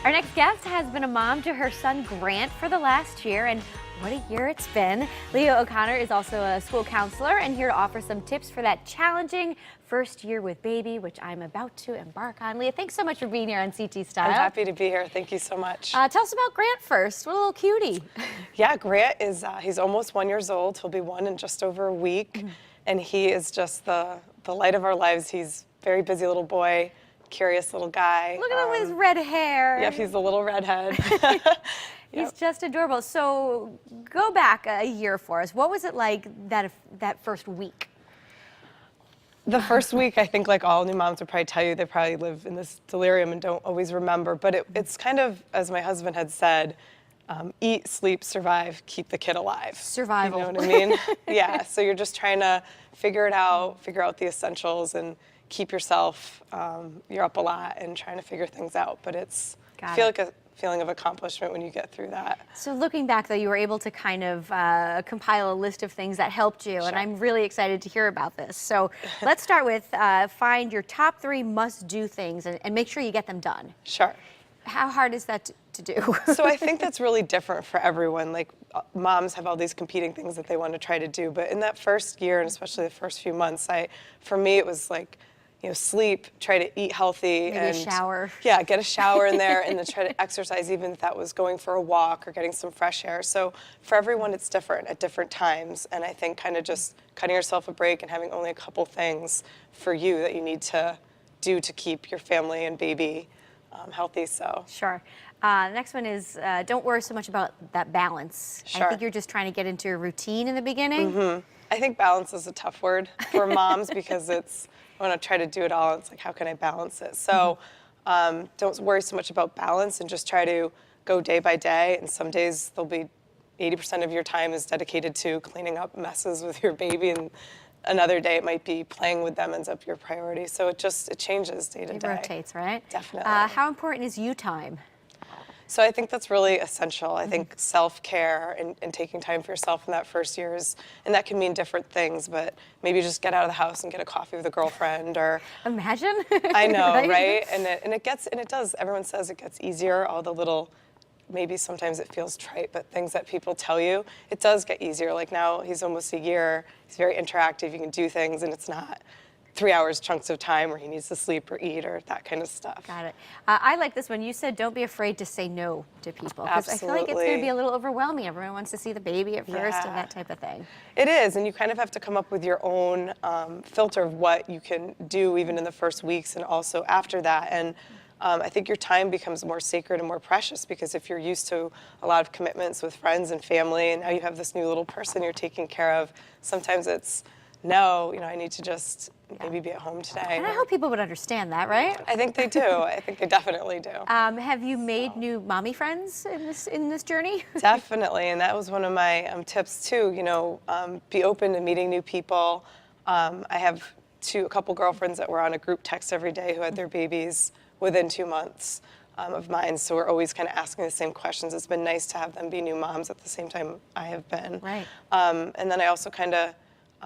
Our next guest has been a mom to her son Grant for the last year, and what a year it's been. Leah O'Connor is also a school counselor and here to offer some tips for that challenging first year with baby, which I'm about to embark on. Leah, thanks so much for being here on CT Style. I'm happy to be here. Thank you so much. Tell us about Grant first. What a little cutie. Yeah, Grant is, he's almost 1 year old. He'll be one in just over a week. And he is just the light of our lives. He's a very busy little boy, curious little guy. Look at him with his red hair. Yep, he's a little redhead. He's just adorable. So go back a year for us. What was it like that first week? The first week, I think like all new moms would probably tell you, they probably live in this delirium and don't always remember. But it's kind of, as my husband had said, eat, sleep, survive, keep the kid alive. Survival. You know what I mean? Yeah, so you're just trying to figure it out, figure out the essentials and keep yourself, you're up a lot and trying to figure things out. But I feel like a feeling of accomplishment when you get through that. So looking back though, you were able to kind of compile a list of things that helped you, Sure. and I'm really excited to hear about this. So let's start with find your top 3 must-do things and make sure you get them done. Sure. How hard is that to do? So I think that's really different for everyone. Like moms have all these competing things that they want to try to do, but in that first year, and especially the first few months, for me it was like, sleep, try to eat healthy. Maybe and a shower. Yeah, get a shower in there and then try to exercise, even if that was going for a walk or getting some fresh air. So for everyone, it's different at different times. And I think kind of just cutting yourself a break and having only a couple things for you that you need to do to keep your family and baby healthy. So Sure. Next one is don't worry so much about that balance. Sure. I think you're just trying to get into a routine in the beginning. I think balance is a tough word for moms because I want to try to do it all. It's like, how can I balance it? So don't worry so much about balance and just try to go day by day. And some days there'll be 80% of your time is dedicated to cleaning up messes with your baby. And another day it might be playing with them ends up your priority. So it changes day to day. It rotates, right? Definitely. How important is you time? So I think that's really essential. I think self-care and taking time for yourself in that first year and that can mean different things, but maybe just get out of the house and get a coffee with a girlfriend or... Imagine. I know, right? And it does, everyone says it gets easier, all the little, maybe sometimes it feels trite, but things that people tell you, it does get easier. Like now he's almost a year, he's very interactive, you can do things and it's not 3 hours chunks of time where he needs to sleep or eat or that kind of stuff. Got it. I like this one. You said don't be afraid to say no to people. Because I feel like it's going to be a little overwhelming. Everyone wants to see the baby at first and that type of thing. It is, and you kind of have to come up with your own filter of what you can do even in the first weeks and also after that. And I think your time becomes more sacred and more precious because if you're used to a lot of commitments with friends and family and now you have this new little person you're taking care of, sometimes it's, no, I need to just maybe be at home today. And I hope people would understand that, right? I think they do. I think they definitely do. Have you made new mommy friends in this journey? Definitely, and that was one of my tips too. Be open to meeting new people. I have a couple girlfriends that were on a group text every day who had their babies within 2 months of mine. So we're always kind of asking the same questions. It's been nice to have them be new moms at the same time I have been. Right. And then I also kind of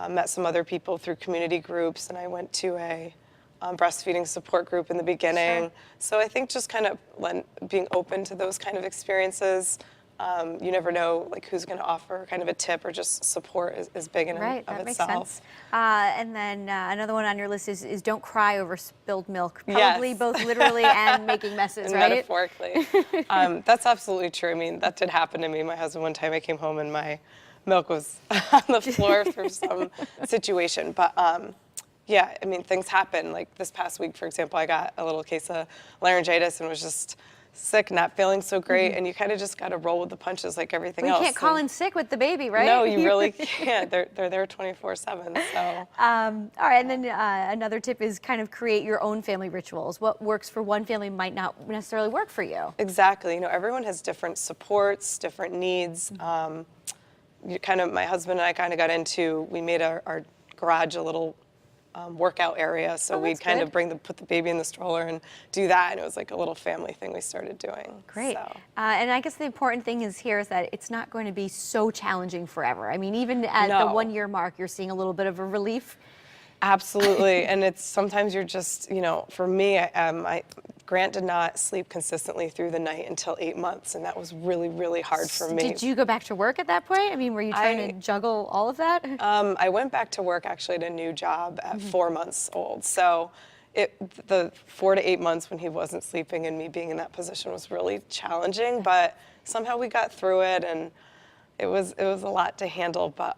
met some other people through community groups, and I went to a breastfeeding support group in the beginning. Sure. So I think just kind of being open to those kind of experiences. You never know like who's going to offer kind of a tip or just support is big in Right, of that makes itself. sense. And then another one on your list is don't cry over spilled milk. Probably Yes. both literally and making messes, And right? metaphorically. That's absolutely true. I mean, that did happen to me. My husband, one time I came home and my milk was on the floor for some situation. But yeah, I mean, things happen. Like this past week, for example, I got a little case of laryngitis and was just sick, not feeling so great. And you kind of just got to roll with the punches like everything else. You can't call in sick with the baby, right? No, you really can't. They're there 24/7. So. All right, and then another tip is kind of create your own family rituals. What works for one family might not necessarily work for you. Exactly. Everyone has different supports, different needs. My husband and I kind of got into, we made our garage a little workout area, so we'd kind of put the baby in the stroller and do that, and it was like a little family thing we started doing. Great. So. And I guess the important thing is that it's not going to be so challenging forever. I mean, even at the 1 year mark, you're seeing a little bit of a relief. Absolutely, and it's sometimes you're just, for me, Grant did not sleep consistently through the night until 8 months, and that was really, really hard for me. Did you go back to work at that point? I mean, were you trying to juggle all of that? I went back to work actually at a new job at 4 months old. So the 4 to 8 months when he wasn't sleeping and me being in that position was really challenging, but somehow we got through it, and it was a lot to handle. But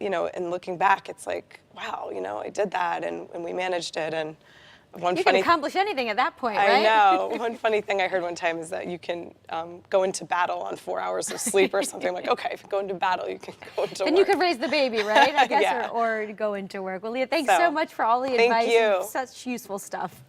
you know, and looking back, it's like, wow, you know, I did that, and we managed it. And You can accomplish anything at that point, right? I know. One funny thing I heard one time is that you can go into battle on 4 hours of sleep or something. I'm like, okay, if you go into battle, you can go into work. And you could raise the baby, right? I guess, Yeah. or go into work. Well, Leah, thanks so much for all the advice. Thank you. Such useful stuff.